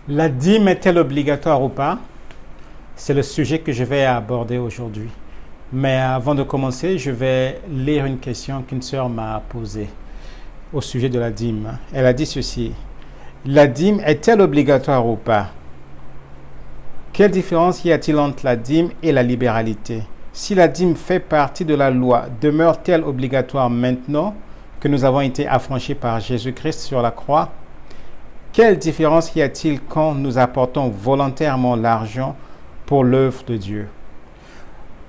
La dîme est-elle obligatoire ou pas? C'est le sujet que je vais aborder aujourd'hui. Mais avant de commencer, je vais lire une question qu'une sœur m'a posée au sujet de la dîme. Elle a dit ceci. La dîme est-elle obligatoire ou pas? Quelle différence y a-t-il entre la dîme et la libéralité? Si la dîme fait partie de la loi, demeure-t-elle obligatoire maintenant que nous avons été affranchis par Jésus-Christ sur la croix? Quelle différence y a-t-il quand nous apportons volontairement l'argent pour l'œuvre de Dieu?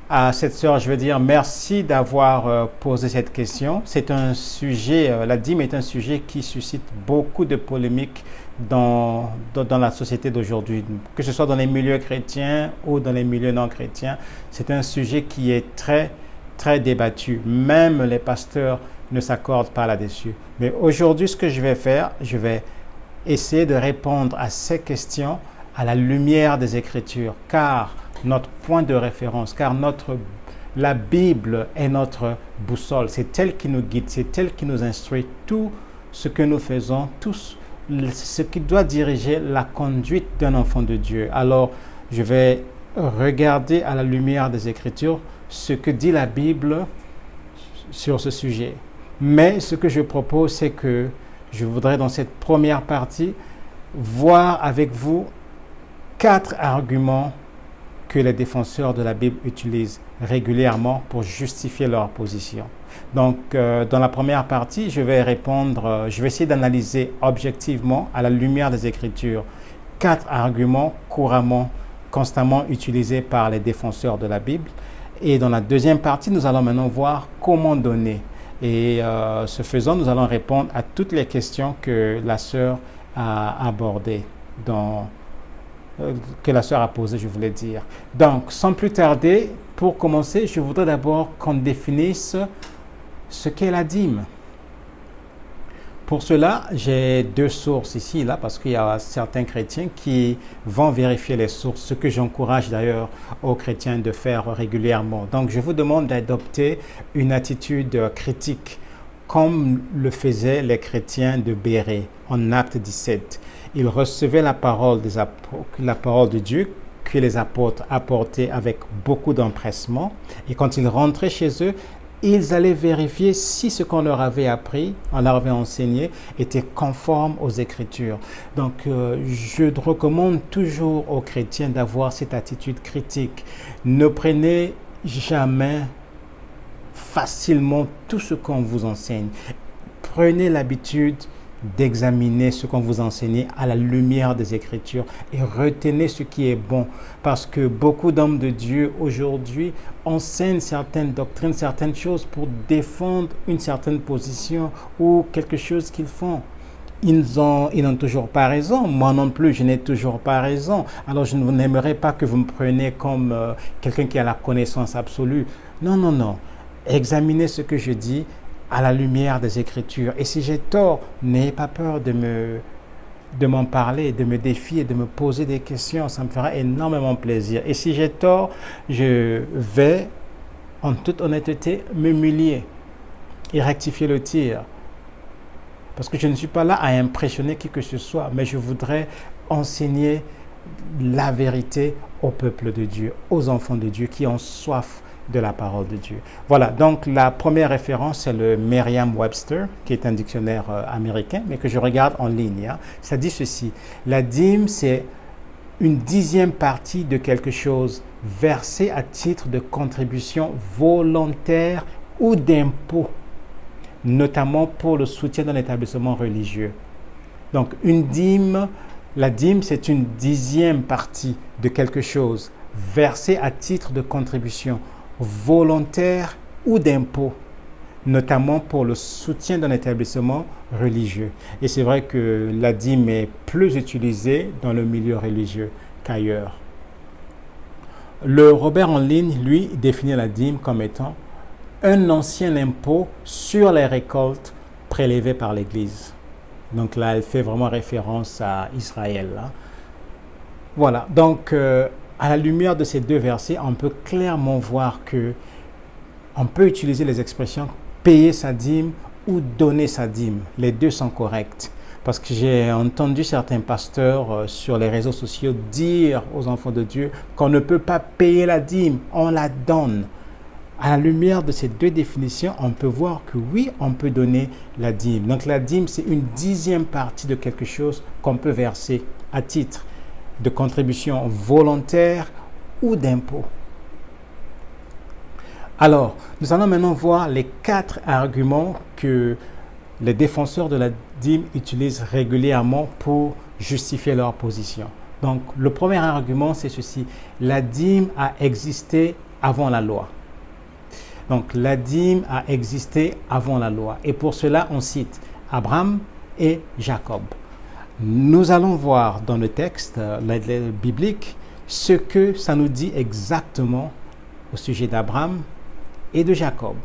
À cette sœur, je veux dire merci d'avoir posé cette question. C'est un sujet, la dîme est un sujet qui suscite beaucoup de polémiques dans la société d'aujourd'hui, que ce soit dans les milieux chrétiens ou dans les milieux non chrétiens. C'est un sujet qui est très, très débattu. Même les pasteurs ne s'accordent pas là-dessus. Mais aujourd'hui, ce que je vais faire, je vais essayer de répondre à ces questions à la lumière des Écritures, car notre point de référence, la Bible est notre boussole, c'est elle qui nous guide, c'est elle qui nous instruit tout ce que nous faisons, tout ce qui doit diriger la conduite d'un enfant de Dieu. Alors, je vais regarder à la lumière des Écritures ce que dit la Bible sur ce sujet. Mais ce que je propose, c'est que je voudrais dans cette première partie voir avec vous 4 arguments que les défenseurs de la Bible utilisent régulièrement pour justifier leur position. Donc, dans la première partie, je vais essayer d'analyser objectivement, à la lumière des Écritures, 4 arguments constamment utilisés par les défenseurs de la Bible. Et dans la deuxième partie, nous allons maintenant voir comment donner. Et ce faisant, nous allons répondre à toutes les questions que la sœur a abordées, que la sœur a posées, je voulais dire. Donc, sans plus tarder, pour commencer, je voudrais d'abord qu'on définisse ce qu'est la dîme. Pour cela, j'ai 2 sources ici, là, parce qu'il y a certains chrétiens qui vont vérifier les sources, ce que j'encourage d'ailleurs aux chrétiens de faire régulièrement. Donc, je vous demande d'adopter une attitude critique, comme le faisaient les chrétiens de Bérée en Acte 17. Ils recevaient la parole de Dieu que les apôtres apportaient avec beaucoup d'empressement. Et quand ils rentraient chez eux, ils allaient vérifier si ce qu'on leur avait appris, on leur avait enseigné, était conforme aux Écritures. Donc, je recommande toujours aux chrétiens d'avoir cette attitude critique. Ne prenez jamais facilement tout ce qu'on vous enseigne. Prenez l'habitude d'examiner ce qu'on vous enseigne à la lumière des Écritures et retenez ce qui est bon, parce que beaucoup d'hommes de Dieu aujourd'hui enseignent certaines doctrines, certaines choses pour défendre une certaine position ou quelque chose qu'ils font. Ils n'ont toujours pas raison. Moi non plus, je n'ai toujours pas raison. Alors, je n'aimerais pas que vous me preniez comme quelqu'un qui a la connaissance absolue. Non, non, non. Examinez ce que je dis à la lumière des Écritures. Et si j'ai tort, n'ayez pas peur de m'en parler, de me défier, de me poser des questions. Ça me fera énormément plaisir. Et si j'ai tort, je vais, en toute honnêteté, m'humilier et rectifier le tir. Parce que je ne suis pas là à impressionner qui que ce soit, mais je voudrais enseigner la vérité au peuple de Dieu, aux enfants de Dieu qui ont soif de la parole de Dieu. Voilà, donc la première référence, c'est le Merriam-Webster, qui est un dictionnaire américain, mais que je regarde en ligne. Ça dit ceci: la dîme, c'est une 10e partie de quelque chose versée à titre de contribution volontaire ou d'impôt, notamment pour le soutien d'un établissement religieux. Donc, la dîme, c'est une 10e partie de quelque chose versée à titre de contribution volontaire ou d'impôt, notamment pour le soutien d'un établissement religieux. Et c'est vrai que la dîme est plus utilisée dans le milieu religieux qu'ailleurs. Le Robert en ligne, lui, définit la dîme comme étant un ancien impôt sur les récoltes prélevées par l'Église. Donc là, elle fait vraiment référence à Israël. Voilà, donc à la lumière de ces 2 versets, on peut clairement voir que on peut utiliser les expressions payer sa dîme ou donner sa dîme. Les 2 sont corrects. Parce que j'ai entendu certains pasteurs sur les réseaux sociaux dire aux enfants de Dieu qu'on ne peut pas payer la dîme, on la donne. À la lumière de ces deux définitions, on peut voir que oui, on peut donner la dîme. Donc la dîme, c'est une dixième partie de quelque chose qu'on peut verser à titre de contribution volontaire ou d'impôt. Alors, nous allons maintenant voir les 4 arguments que les défenseurs de la dîme utilisent régulièrement pour justifier leur position. Donc, le premier argument, c'est ceci. La dîme a existé avant la loi. Donc, la dîme a existé avant la loi. Et pour cela, on cite Abraham et Jacob. Nous allons voir dans le texte biblique ce que ça nous dit exactement au sujet d'Abraham et de Jacob.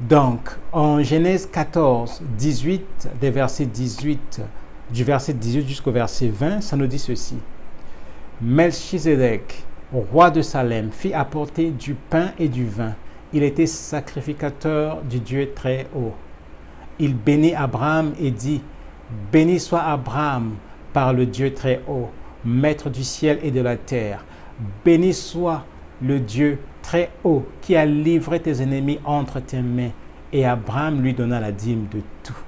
Donc, en Genèse 14, 18, du verset 18 jusqu'au verset 20, ça nous dit ceci. Melchizedek, roi de Salem, fit apporter du pain et du vin. Il était sacrificateur du Dieu très haut. Il bénit Abraham et dit, « Béni soit Abraham par le Dieu très haut, maître du ciel et de la terre. Béni soit le Dieu très haut qui a livré tes ennemis entre tes mains. » Et Abraham lui donna la dîme de tout.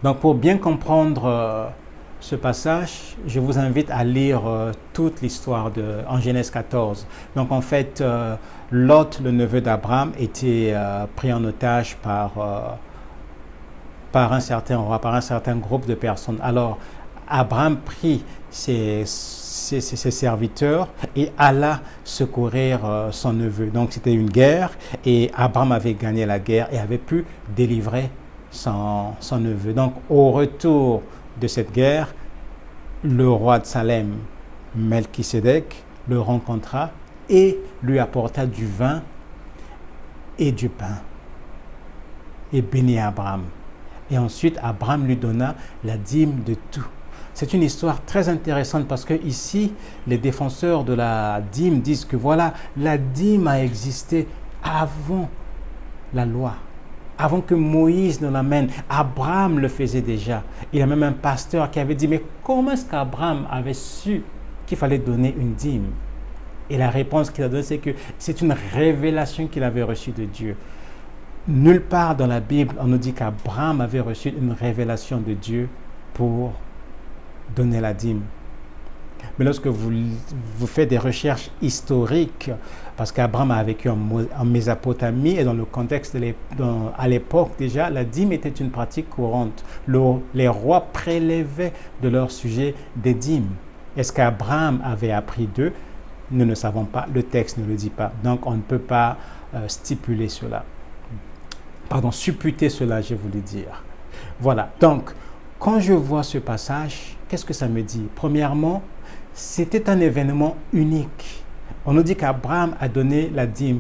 Donc, pour bien comprendre ce passage, je vous invite à lire toute l'histoire en Genèse 14. Donc, en fait, Lot, le neveu d'Abraham, était pris en otage par un certain roi, par un certain groupe de personnes. Alors, Abraham prit ses serviteurs et alla secourir son neveu. Donc, c'était une guerre et Abraham avait gagné la guerre et avait pu délivrer son neveu. Donc, au retour de cette guerre, le roi de Salem, Melchisedec, le rencontra et lui apporta du vin et du pain et bénit Abraham. Et ensuite, Abraham lui donna la dîme de tout. C'est une histoire très intéressante parce que ici, les défenseurs de la dîme disent que voilà, la dîme a existé avant la loi. Avant que Moïse ne l'amène, Abraham le faisait déjà. Il y a même un pasteur qui avait dit, mais comment est-ce qu'Abraham avait su qu'il fallait donner une dîme? Et la réponse qu'il a donnée, c'est que c'est une révélation qu'il avait reçue de Dieu. Nulle part dans la Bible, on nous dit qu'Abraham avait reçu une révélation de Dieu pour donner la dîme. Mais lorsque vous faites des recherches historiques, parce qu'Abraham a vécu en Mésopotamie et dans le contexte à l'époque déjà, la dîme était une pratique courante. Les rois prélevaient de leur sujet des dîmes. Est-ce qu'Abraham avait appris d'eux? Nous ne savons pas, le texte ne le dit pas. Donc on ne peut pas supputer cela, je voulais dire. Voilà, donc quand je vois ce passage, qu'est-ce que ça me dit? Premièrement, c'était un événement unique. On nous dit qu'Abraham a donné la dîme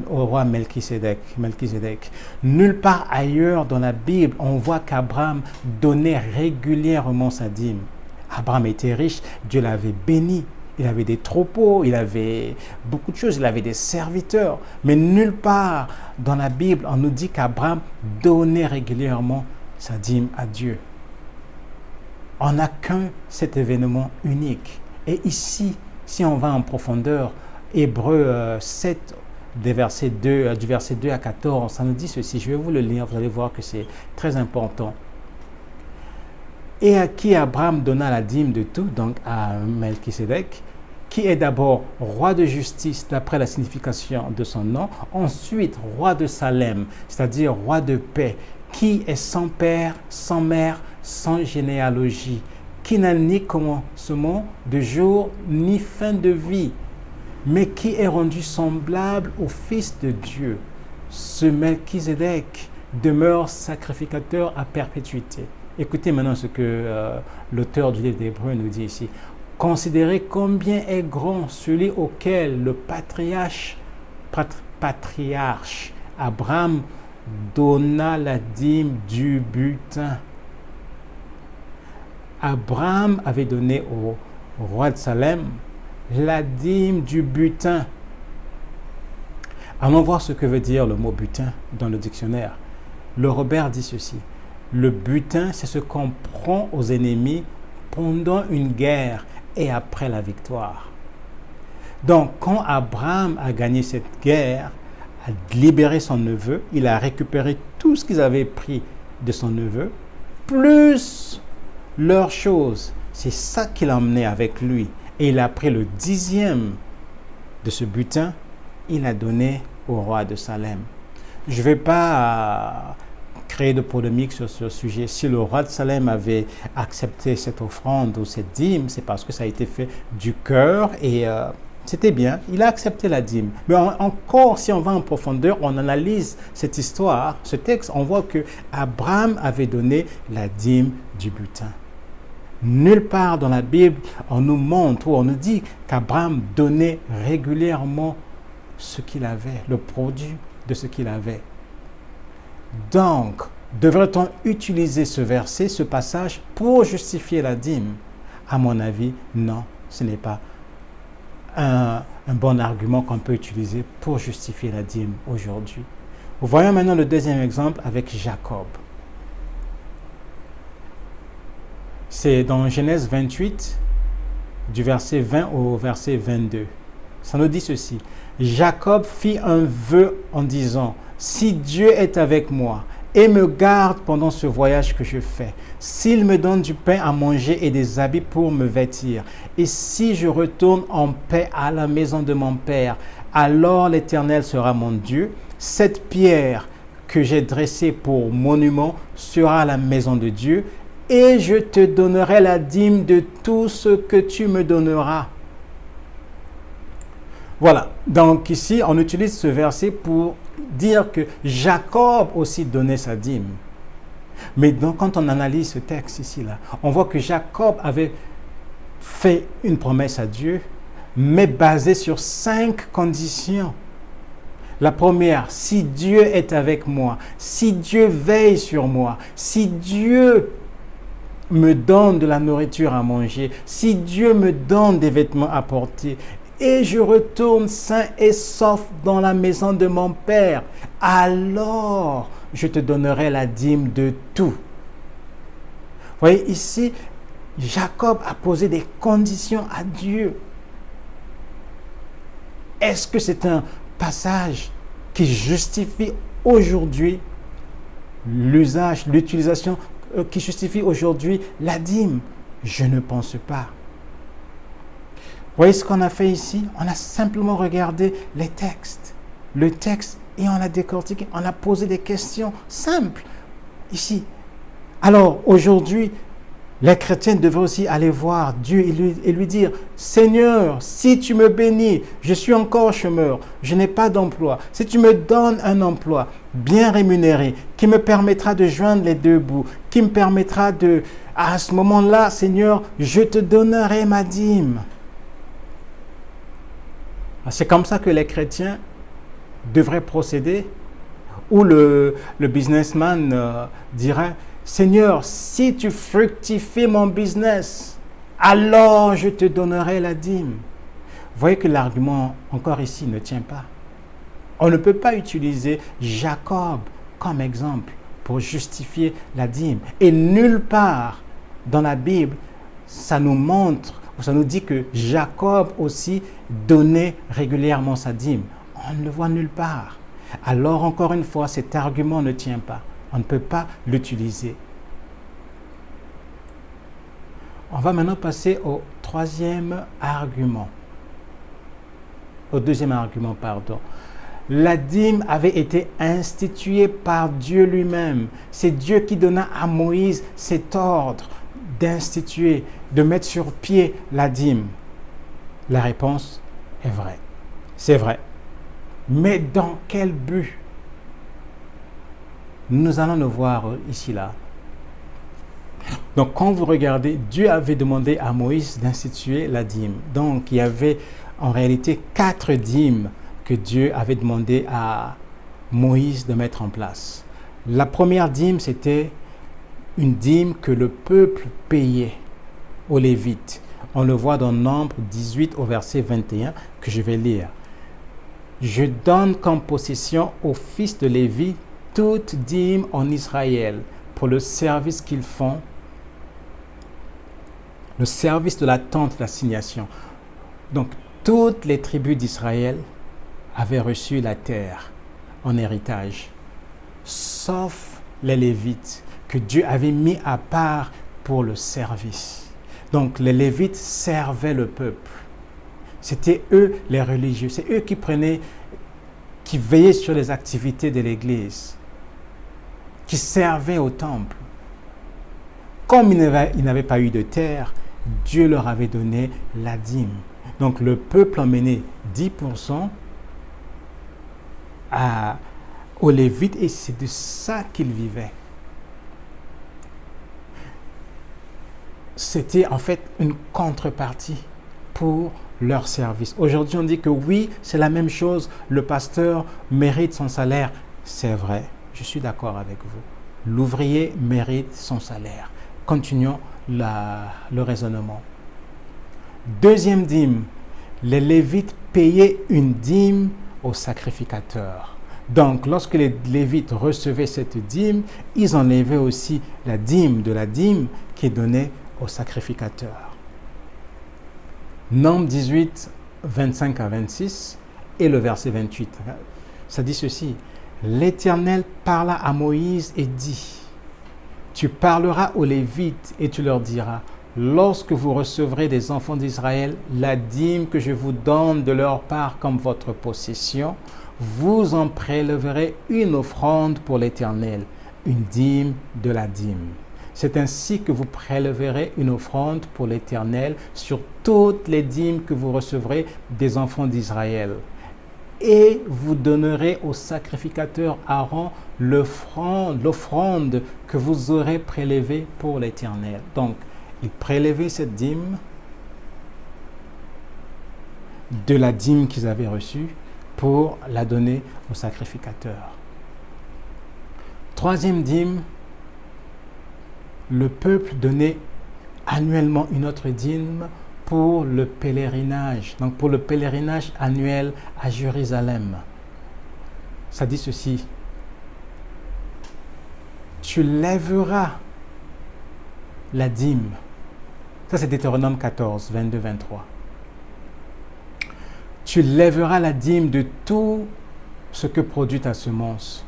au roi Melchisedec. Nulle part ailleurs dans la Bible, on voit qu'Abraham donnait régulièrement sa dîme. Abraham était riche, Dieu l'avait béni. Il avait des troupeaux, il avait beaucoup de choses, il avait des serviteurs. Mais nulle part dans la Bible, on nous dit qu'Abraham donnait régulièrement sa dîme à Dieu. On n'a qu'un cet événement unique. Et ici, si on va en profondeur, Hébreux 7, du verset 2 à 14, ça nous dit ceci. Je vais vous le lire, vous allez voir que c'est très important. Et à qui Abraham donna la dîme de tout, donc à Melchisedec, qui est d'abord roi de justice d'après la signification de son nom, ensuite roi de Salem, c'est-à-dire roi de paix, qui est sans père, sans mère, sans généalogie, qui n'a ni commencement de jour, ni fin de vie, mais qui est rendu semblable au Fils de Dieu. Ce Melchisedec demeure sacrificateur à perpétuité. Écoutez maintenant ce que l'auteur du livre d'Hébreux nous dit ici. Considérez combien est grand celui auquel le patriarche Abraham donna la dîme du butin. Abraham avait donné au roi de Salem la dîme du butin. Allons voir ce que veut dire le mot butin dans le dictionnaire. Le Robert dit ceci. Le butin, c'est ce qu'on prend aux ennemis pendant une guerre et après la victoire. Donc, quand Abraham a gagné cette guerre, a libéré son neveu, il a récupéré tout ce qu'ils avaient pris de son neveu, plus leurs choses. C'est ça qu'il a emmené avec lui. Et il a pris le 10e de ce butin, il a donné au roi de Salem. Je ne vais pas créer de polémique sur ce sujet. Si le roi de Salem avait accepté cette offrande ou cette dîme, c'est parce que ça a été fait du cœur et c'était bien. Il a accepté la dîme. Mais encore, si on va en profondeur, on analyse cette histoire, ce texte, on voit que Abraham avait donné la dîme du butin. Nulle part dans la Bible, on nous montre ou on nous dit qu'Abraham donnait régulièrement ce qu'il avait, le produit de ce qu'il avait. Donc, devrait-on utiliser ce verset, ce passage, pour justifier la dîme? À mon avis, non, ce n'est pas un bon argument qu'on peut utiliser pour justifier la dîme aujourd'hui. Voyons maintenant le deuxième exemple avec Jacob. C'est dans Genèse 28, du verset 20 au verset 22. Ça nous dit ceci. Jacob fit un vœu en disant, « Si Dieu est avec moi et me garde pendant ce voyage que je fais, s'il me donne du pain à manger et des habits pour me vêtir, et si je retourne en paix à la maison de mon père, alors l'Éternel sera mon Dieu. Cette pierre que j'ai dressée pour monument sera la maison de Dieu, et je te donnerai la dîme de tout ce que tu me donneras. » Voilà, donc ici, on utilise ce verset pour dire que Jacob aussi donnait sa dîme. Mais donc, quand on analyse ce texte ici-là, on voit que Jacob avait fait une promesse à Dieu, mais basée sur 5 conditions. La première, si Dieu est avec moi, si Dieu veille sur moi, si Dieu me donne de la nourriture à manger, si Dieu me donne des vêtements à porter, et je retourne sain et sauf dans la maison de mon Père, alors je te donnerai la dîme de tout. Vous voyez, ici, Jacob a posé des conditions à Dieu. Est-ce que c'est un passage qui justifie aujourd'hui l'usage, l'utilisation, qui justifie aujourd'hui la dîme? Je ne pense pas. Vous voyez ce qu'on a fait ici? On a simplement regardé les textes. Le texte, et on a décortiqué, on a posé des questions simples ici. Alors, aujourd'hui, les chrétiens devraient aussi aller voir Dieu et lui dire, « Seigneur, si tu me bénis, je suis encore chômeur, je n'ai pas d'emploi. Si tu me donnes un emploi bien rémunéré, qui me permettra de joindre les deux bouts, qui me permettra de... À ce moment-là, Seigneur, je te donnerai ma dîme. » C'est comme ça que les chrétiens devraient procéder, ou le businessman dirait, « Seigneur, si tu fructifies mon business, alors je te donnerai la dîme. » Vous voyez que l'argument, encore ici, ne tient pas. On ne peut pas utiliser Jacob comme exemple pour justifier la dîme. Et nulle part dans la Bible, ça nous montre, ou ça nous dit que Jacob aussi donnait régulièrement sa dîme. On ne le voit nulle part. Alors, encore une fois, cet argument ne tient pas. On ne peut pas l'utiliser. On va maintenant passer au deuxième argument, pardon. La dîme avait été instituée par Dieu lui-même. C'est Dieu qui donna à Moïse cet ordre d'instituer, de mettre sur pied la dîme. La réponse est vraie. C'est vrai. Mais dans quel but? Nous allons le voir ici-là. Donc, quand vous regardez, Dieu avait demandé à Moïse d'instituer la dîme. Donc, il y avait en réalité 4 dîmes que Dieu avait demandé à Moïse de mettre en place. La première dîme, c'était une dîme que le peuple payait aux Lévites. On le voit dans Nombre 18 au verset 21 que je vais lire. « Je donne comme possession aux fils de Lévi toute dîme en Israël, pour le service qu'ils font, le service de la tente d'assignation. Donc, toutes les tribus d'Israël avaient reçu la terre en héritage, sauf les Lévites, que Dieu avait mis à part pour le service. Donc, les Lévites servaient le peuple. C'était eux les religieux, c'est eux qui veillaient sur les activités de l'Église, qui servaient au temple. Comme ils n'avaient pas eu de terre, Dieu leur avait donné la dîme. Donc le peuple emmenait 10% aux Lévites et c'est de ça qu'ils vivaient. C'était en fait une contrepartie pour leur service. Aujourd'hui, on dit que oui, c'est la même chose, le pasteur mérite son salaire. C'est vrai, je suis d'accord avec vous. L'ouvrier mérite son salaire. Continuons le raisonnement. Deuxième dîme, les Lévites payaient une dîme aux sacrificateurs. Donc, lorsque les Lévites recevaient cette dîme, ils enlevaient aussi la dîme de la dîme qui est donnée aux sacrificateurs. Nombre 18, 25 à 26 et le verset 28. Ça dit ceci. L'Éternel parla à Moïse et dit, tu parleras aux Lévites et tu leur diras, lorsque vous recevrez des enfants d'Israël la dîme que je vous donne de leur part comme votre possession, vous en prélèverez une offrande pour l'Éternel, une dîme de la dîme. C'est ainsi que vous prélèverez une offrande pour l'Éternel sur toutes les dîmes que vous recevrez des enfants d'Israël. Et vous donnerez au sacrificateur Aaron l'offrande que vous aurez prélevée pour l'Éternel. Donc, il prélevait cette dîme de la dîme qu'ils avaient reçue pour la donner au sacrificateur. Troisième dîme, le peuple donnait annuellement une autre dîme pour le pèlerinage, donc pour le pèlerinage annuel à Jérusalem. Ça dit ceci, tu lèveras la dîme. Ça c'est Deutéronome 14, 22, 23. Tu lèveras la dîme de tout ce que produit ta semence,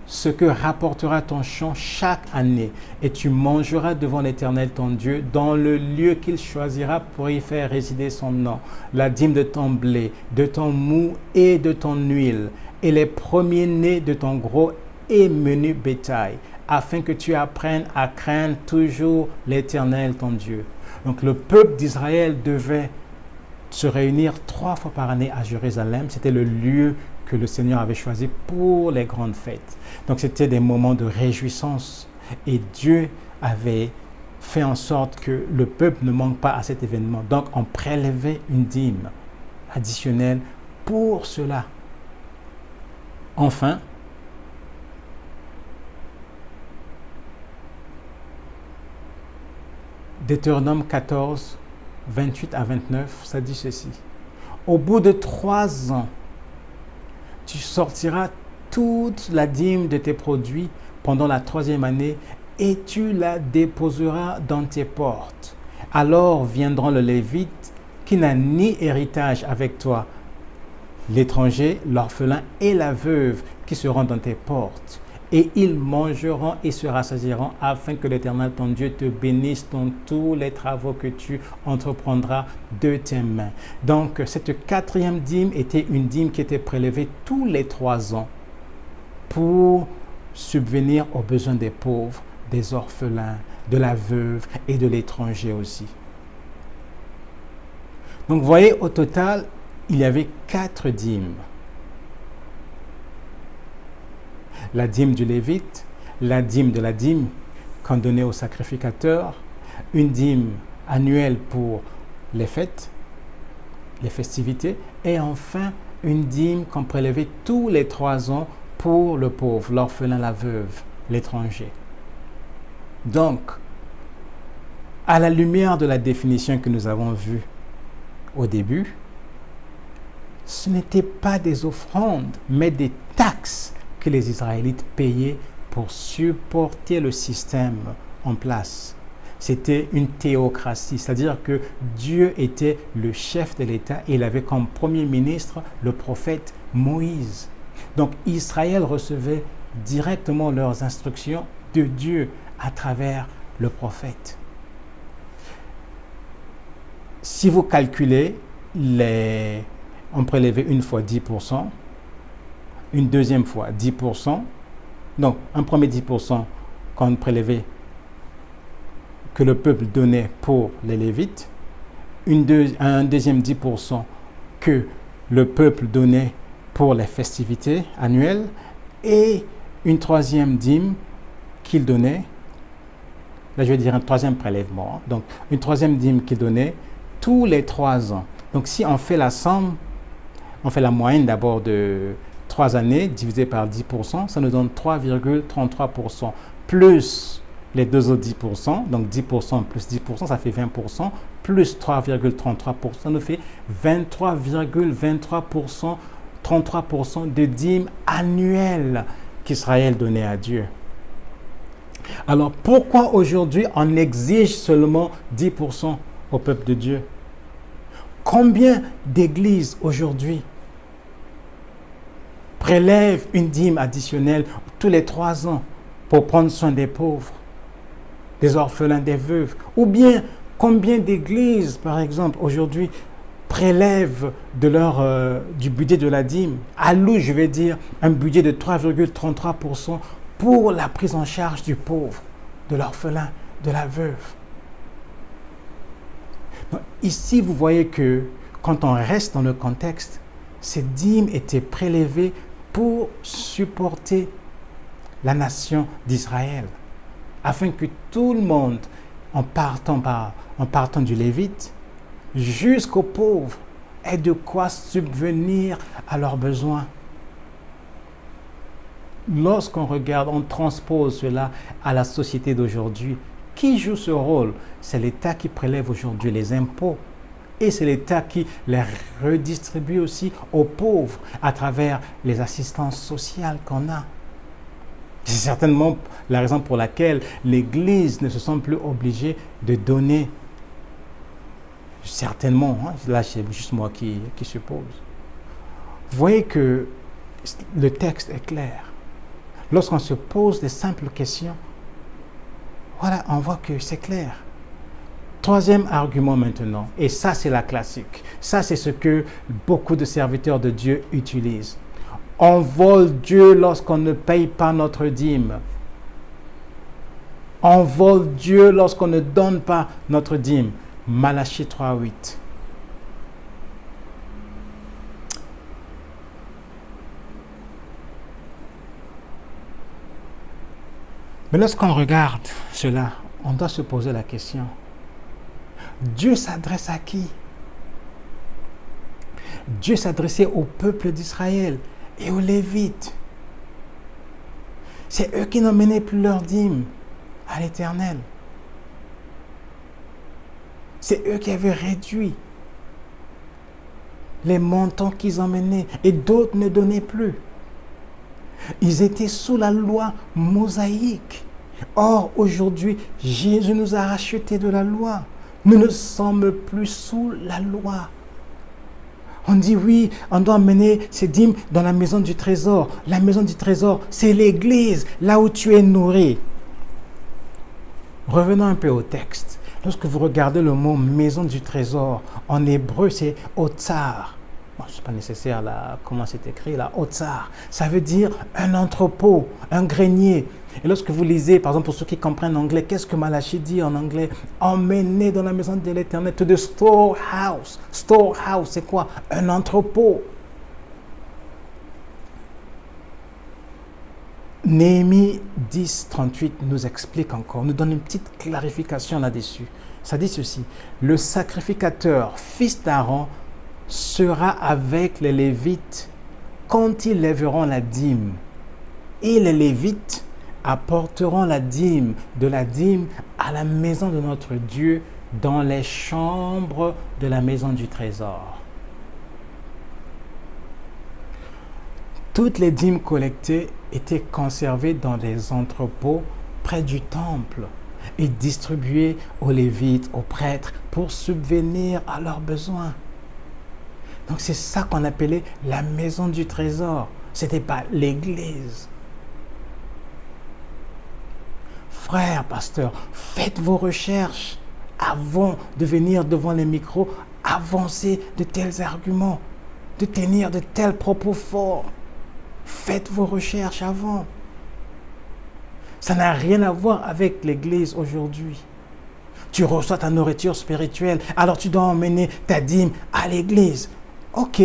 ce que rapportera ton champ chaque année, et tu mangeras devant l'Éternel ton Dieu dans le lieu qu'il choisira pour y faire résider son nom, la dîme de ton blé, de ton mou et de ton huile, et les premiers-nés de ton gros et menu bétail, afin que tu apprennes à craindre toujours l'Éternel ton Dieu. Donc le peuple d'Israël devait se réunir 3 fois par année à Jérusalem. C'était le lieu que le Seigneur avait choisi pour les grandes fêtes. Donc c'était des moments de réjouissance et Dieu avait fait en sorte que le peuple ne manque pas à cet événement. Donc on prélevait une dîme additionnelle pour cela. Enfin, Deutéronome 14, 28 à 29, ça dit ceci. Au bout de 3 ans, tu sortiras toute la dîme de tes produits pendant la 3e année et tu la déposeras dans tes portes. Alors viendront le Lévite qui n'a ni héritage avec toi, l'étranger, l'orphelin et la veuve qui seront dans tes portes. Et ils mangeront et se rassasieront afin que l'Éternel ton Dieu te bénisse dans tous les travaux que tu entreprendras de tes mains. Donc cette 4e dîme était une dîme qui était prélevée tous les 3 ans pour subvenir aux besoins des pauvres, des orphelins, de la veuve et de l'étranger aussi. Donc vous voyez, au total, il y avait 4 dîmes. La dîme du Lévite, la dîme de la dîme qu'on donnait au sacrificateur, une dîme annuelle pour les fêtes, les festivités, et enfin une dîme qu'on prélevait tous les 3 ans pour le pauvre, l'orphelin, la veuve, l'étranger. Donc, à la lumière de la définition que nous avons vue au début, ce n'étaient pas des offrandes, mais des taxes que les Israélites payaient pour supporter le système en place. C'était une théocratie, c'est-à-dire que Dieu était le chef de l'État et il avait comme premier ministre le prophète Moïse. Donc Israël recevait directement leurs instructions de Dieu à travers le prophète. Si vous calculez, on prélevait une fois 10%, une deuxième fois 10%, donc un premier 10% qu'on prélevait que le peuple donnait pour les Lévites, un deuxième 10% que le peuple donnait pour les festivités annuelles et une troisième dîme qu'il donnait, là je vais dire un troisième prélèvement, donc une troisième dîme qu'il donnait tous les 3 ans. Donc si on fait la somme, on fait la moyenne d'abord de 3 années divisé par 10%, ça nous donne 3,33%, plus les deux autres 10%, donc 10% plus 10%, ça fait 20%, plus 3,33%, ça nous fait 23,23%, 33% de dîmes annuelles qu'Israël donnait à Dieu. Alors pourquoi aujourd'hui on exige seulement 10% au peuple de Dieu? Combien d'églises aujourd'hui prélèvent une dîme additionnelle tous les 3 ans pour prendre soin des pauvres, des orphelins, des veuves? Ou bien combien d'églises, par exemple, aujourd'hui prélèvent du budget de la dîme, allouent, je vais dire, un budget de 3,33% pour la prise en charge du pauvre, de l'orphelin, de la veuve? Donc, ici, vous voyez que quand on reste dans le contexte, ces dîmes étaient prélevées pour supporter la nation d'Israël, afin que tout le monde, en partant du Lévite jusqu'aux pauvres, ait de quoi subvenir à leurs besoins. Lorsqu'on regarde, on transpose cela à la société d'aujourd'hui. Qui joue ce rôle? C'est l'État qui prélève aujourd'hui les impôts et c'est l'État qui les redistribue aussi aux pauvres à travers les assistances sociales qu'on a. C'est certainement la raison pour laquelle l'Église ne se sent plus obligée de donner. Certainement, là c'est juste moi qui suppose. Vous voyez que le texte est clair. Lorsqu'on se pose des simples questions, voilà, on voit que c'est clair. Troisième argument maintenant, et ça c'est la classique. Ça c'est ce que beaucoup de serviteurs de Dieu utilisent. On vole Dieu lorsqu'on ne paye pas notre dîme. On vole Dieu lorsqu'on ne donne pas notre dîme. Malachie 3:8. Mais lorsqu'on regarde cela, on doit se poser la question. Dieu s'adresse à qui? Dieu s'adressait au peuple d'Israël et aux Lévites. C'est eux qui n'emmenaient plus leur dîme à l'Éternel. C'est eux qui avaient réduit les montants qu'ils emmenaient et d'autres ne donnaient plus. Ils étaient sous la loi mosaïque. Or, aujourd'hui, Jésus nous a rachetés de la loi. Nous ne sommes plus sous la loi. On dit oui, on doit emmener ces dîmes dans la maison du trésor. La maison du trésor, c'est l'église, là où tu es nourri. Revenons un peu au texte. Lorsque vous regardez le mot maison du trésor, en hébreu, c'est otsar. Bon, ce n'est pas nécessaire là, comment c'est écrit là, otsar. Ça veut dire un entrepôt, un grenier. Et lorsque vous lisez, par exemple, pour ceux qui comprennent l'anglais, qu'est-ce que Malachie dit en anglais? Emmener dans la maison de l'Éternel, to the storehouse. Storehouse, c'est quoi? Un entrepôt. Néhémie 10, 38 nous explique encore, nous donne une petite clarification là-dessus. Ça dit ceci: le sacrificateur, fils d'Aaron, sera avec les Lévites quand ils lèveront la dîme. Et les Lévites apporteront la dîme de la dîme à la maison de notre Dieu dans les chambres de la maison du trésor. Toutes les dîmes collectées étaient conservées dans des entrepôts près du temple et distribuées aux Lévites, aux prêtres, pour subvenir à leurs besoins. Donc c'est ça qu'on appelait la maison du trésor. Ce n'était pas l'église. Frères, pasteurs, faites vos recherches avant de venir devant les micros, avancer de tels arguments, de tenir de tels propos forts. Faites vos recherches avant. Ça n'a rien à voir avec l'église aujourd'hui. Tu reçois ta nourriture spirituelle, alors tu dois emmener ta dîme à l'église. Ok,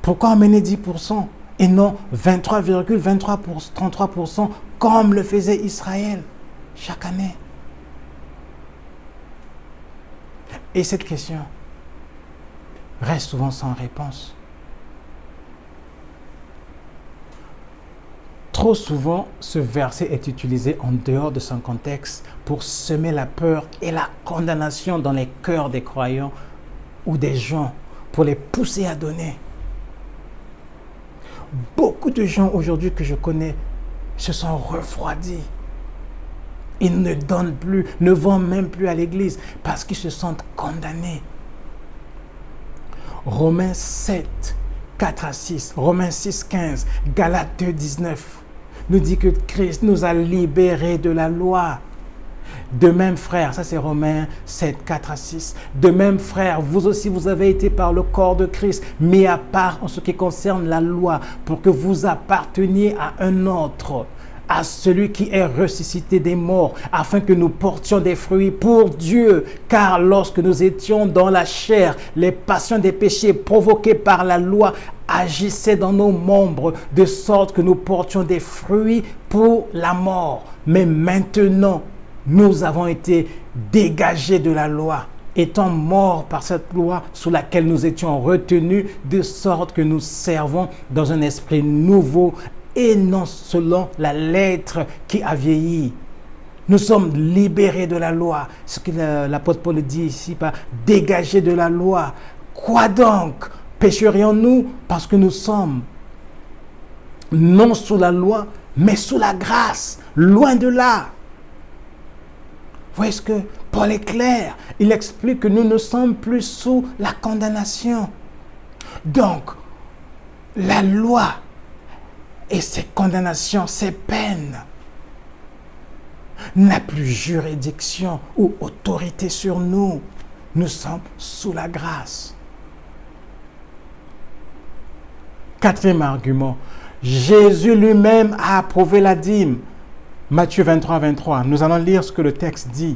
pourquoi emmener 10% et non 33% comme le faisait Israël chaque année? Et cette question reste souvent sans réponse. Trop souvent, ce verset est utilisé en dehors de son contexte pour semer la peur et la condamnation dans les cœurs des croyants ou des gens, pour les pousser à donner. Beaucoup de gens aujourd'hui que je connais se sont refroidis. Ils ne donnent plus, ne vont même plus à l'église parce qu'ils se sentent condamnés. Romains 7, 4 à 6, Romains 6, 15, Galates 2, 19 nous dit que Christ nous a libérés de la loi. De même, frères, ça c'est Romains 7, 4 à 6. De même, frères, vous aussi vous avez été par le corps de Christ mis à part en ce qui concerne la loi pour que vous apparteniez à un autre, à celui qui est ressuscité des morts, afin que nous portions des fruits pour Dieu. Car lorsque nous étions dans la chair, les passions des péchés provoquées par la loi agissaient dans nos membres, de sorte que nous portions des fruits pour la mort. Mais maintenant, nous avons été dégagés de la loi, étant morts par cette loi sous laquelle nous étions retenus, de sorte que nous servons dans un esprit nouveau et non selon la lettre qui a vieilli. Nous sommes libérés de la loi. Ce que l'apôtre Paul dit ici, par dégagés de la loi. Quoi donc? Pécherions-nous parce que nous sommes non sous la loi, mais sous la grâce? Loin de là. Vous voyez ce que Paul est clair. Il explique que nous ne sommes plus sous la condamnation. Donc, la loi et ses condamnations, ses peines, n'a plus juridiction ou autorité sur nous. Nous sommes sous la grâce. Quatrième argument, Jésus lui-même a approuvé la dîme. Matthieu 23, 23. Nous allons lire ce que le texte dit.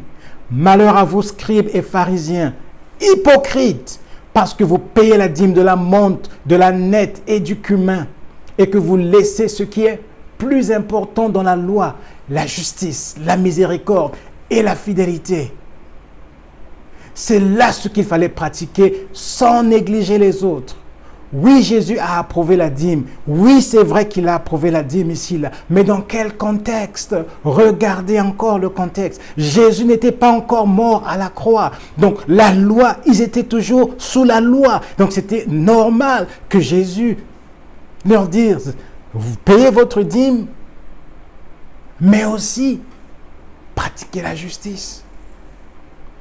Malheur à vous, scribes et pharisiens, hypocrites, parce que vous payez la dîme de la menthe, de la nette et du cumin, et que vous laissez ce qui est plus important dans la loi, la justice, la miséricorde et la fidélité. C'est là ce qu'il fallait pratiquer sans négliger les autres. Oui, Jésus a approuvé la dîme. Oui, c'est vrai qu'il a approuvé la dîme ici, là. Mais dans quel contexte? Regardez encore le contexte. Jésus n'était pas encore mort à la croix. Donc, la loi, ils étaient toujours sous la loi. Donc, c'était normal que Jésus leur dise, vous payez votre dîme, mais aussi pratiquez la justice.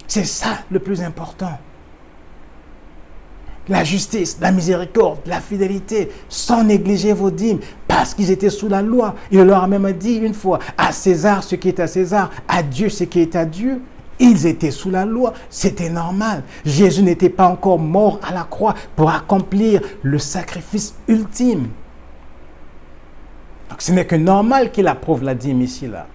C'est ça le plus important. La justice, la miséricorde, la fidélité, sans négliger vos dîmes, parce qu'ils étaient sous la loi. Il leur a même dit une fois, à César ce qui est à César, à Dieu ce qui est à Dieu. Ils étaient sous la loi, c'était normal. Jésus n'était pas encore mort à la croix pour accomplir le sacrifice ultime. Donc ce n'est que normal qu'il approuve la dîme ici, là.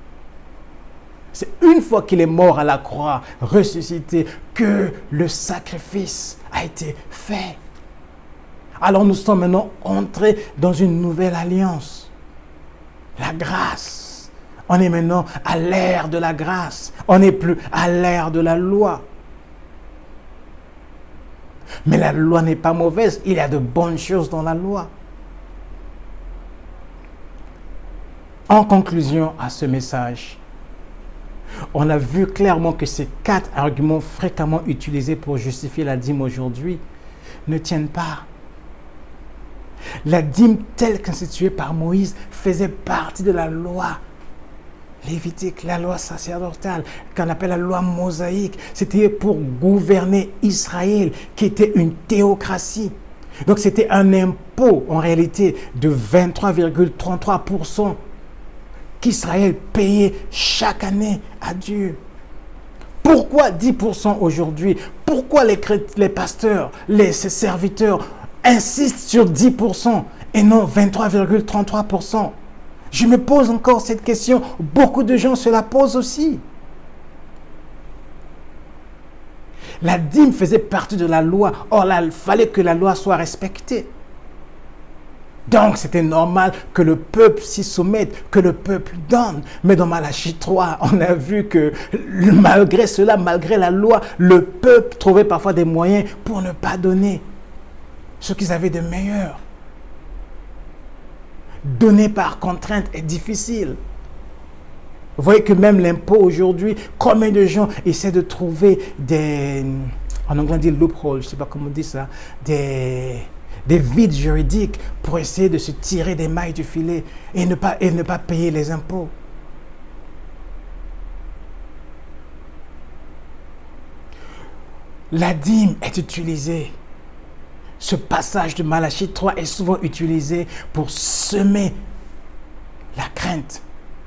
C'est une fois qu'il est mort à la croix, ressuscité, que le sacrifice a été fait. Alors nous sommes maintenant entrés dans une nouvelle alliance. La grâce. On est maintenant à l'ère de la grâce. On n'est plus à l'ère de la loi. Mais la loi n'est pas mauvaise. Il y a de bonnes choses dans la loi. En conclusion à ce message, on a vu clairement que ces 4 arguments fréquemment utilisés pour justifier la dîme aujourd'hui ne tiennent pas. La dîme telle qu'instituée par Moïse faisait partie de la loi lévitique, la loi sacerdotale, qu'on appelle la loi mosaïque. C'était pour gouverner Israël, qui était une théocratie. Donc c'était un impôt en réalité de 23,33% qu'Israël payait chaque année à Dieu. Pourquoi 10% aujourd'hui? Pourquoi les pasteurs, les serviteurs insistent sur 10% et non 23,33%? Je me pose encore cette question. Beaucoup de gens se la posent aussi. La dîme faisait partie de la loi. Or, il fallait que la loi soit respectée. Donc, c'était normal que le peuple s'y soumette, que le peuple donne. Mais dans Malachie 3, on a vu que malgré cela, malgré la loi, le peuple trouvait parfois des moyens pour ne pas donner ce qu'ils avaient de meilleur. Donner par contrainte est difficile. Vous voyez que même l'impôt aujourd'hui, combien de gens essaient de trouver en anglais on dit loophole, je ne sais pas comment on dit ça, des vides juridiques pour essayer de se tirer des mailles du filet et ne pas payer les impôts. La dîme est utilisée. Ce passage de Malachie 3 est souvent utilisé pour semer la crainte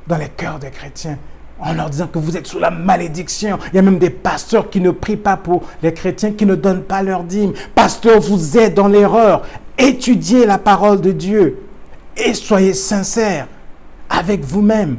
dans les cœurs des chrétiens, en leur disant que vous êtes sous la malédiction. Il y a même des pasteurs qui ne prient pas pour les chrétiens, qui ne donnent pas leur dîme. Pasteur, vous êtes dans l'erreur. Étudiez la parole de Dieu et soyez sincères avec vous-même.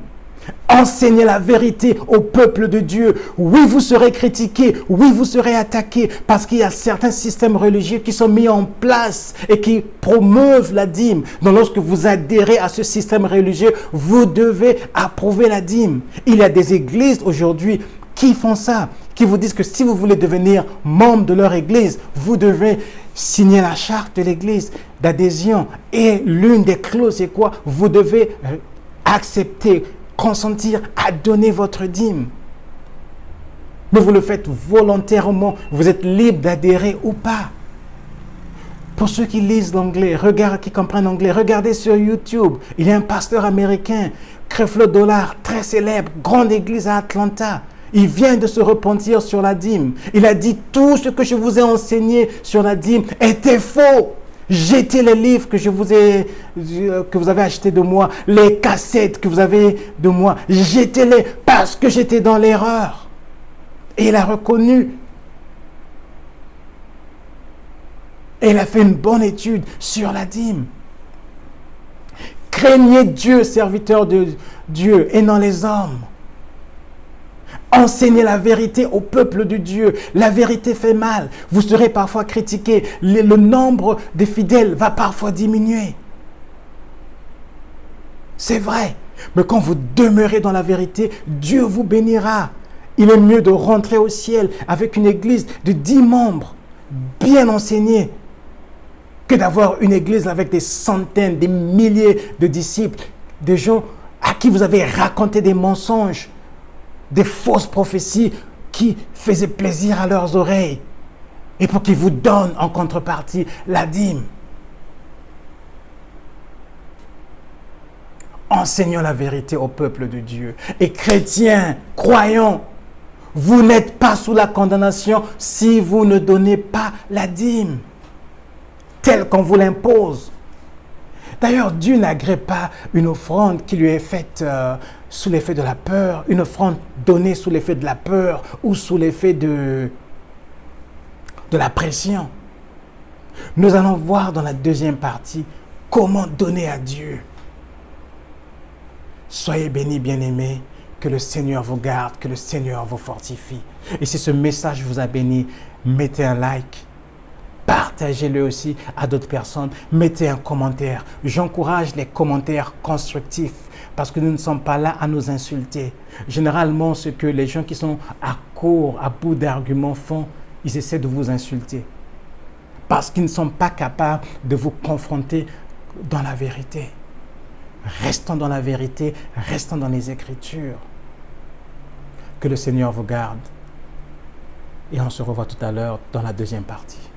Enseignez la vérité au peuple de Dieu. Oui, vous serez critiqués. Oui, vous serez attaqués parce qu'il y a certains systèmes religieux qui sont mis en place et qui promeuvent la dîme. Donc, lorsque vous adhérez à ce système religieux, vous devez approuver la dîme. Il y a des églises aujourd'hui qui font ça, qui vous disent que si vous voulez devenir membre de leur église, vous devez signer la charte de l'église d'adhésion. Et l'une des clauses, c'est quoi? Vous devez accepter, consentir à donner votre dîme. Mais vous le faites volontairement. Vous êtes libre d'adhérer ou pas. Pour ceux qui lisent l'anglais, qui comprennent l'anglais, regardez sur YouTube. Il y a un pasteur américain, Creflo Dollar, très célèbre, grande église à Atlanta. Il vient de se repentir sur la dîme. Il a dit tout ce que je vous ai enseigné sur la dîme était faux. Jetez les livres que vous avez achetés de moi, les cassettes que vous avez de moi, jetez-les parce que j'étais dans l'erreur. Et il a reconnu. Et il a fait une bonne étude sur la dîme. Craignez Dieu, serviteur de Dieu, et non les hommes. Enseignez la vérité au peuple de Dieu. La vérité fait mal. Vous serez parfois critiqué. Le nombre de fidèles va parfois diminuer. C'est vrai. Mais quand vous demeurez dans la vérité, Dieu vous bénira. Il est mieux de rentrer au ciel avec une église de 10 membres, bien enseignés, que d'avoir une église avec des centaines, des milliers de disciples, des gens à qui vous avez raconté des mensonges, des fausses prophéties qui faisaient plaisir à leurs oreilles et pour qu'ils vous donnent en contrepartie la dîme. Enseignons la vérité au peuple de Dieu. Et chrétiens, croyants, vous n'êtes pas sous la condamnation si vous ne donnez pas la dîme telle qu'on vous l'impose. D'ailleurs, Dieu n'agrée pas une offrande qui lui est faite sous l'effet de la peur, une offrande donnée sous l'effet de la peur ou sous l'effet de la pression. Nous allons voir dans la deuxième partie comment donner à Dieu. Soyez bénis, bien-aimés, que le Seigneur vous garde, que le Seigneur vous fortifie. Et si ce message vous a béni, mettez un like. Partagez-le aussi à d'autres personnes. Mettez un commentaire. J'encourage les commentaires constructifs parce que nous ne sommes pas là à nous insulter. Généralement, ce que les gens qui sont à bout d'arguments font, ils essaient de vous insulter parce qu'ils ne sont pas capables de vous confronter dans la vérité. Restons dans la vérité, restons dans les Écritures. Que le Seigneur vous garde. Et on se revoit tout à l'heure dans la deuxième partie.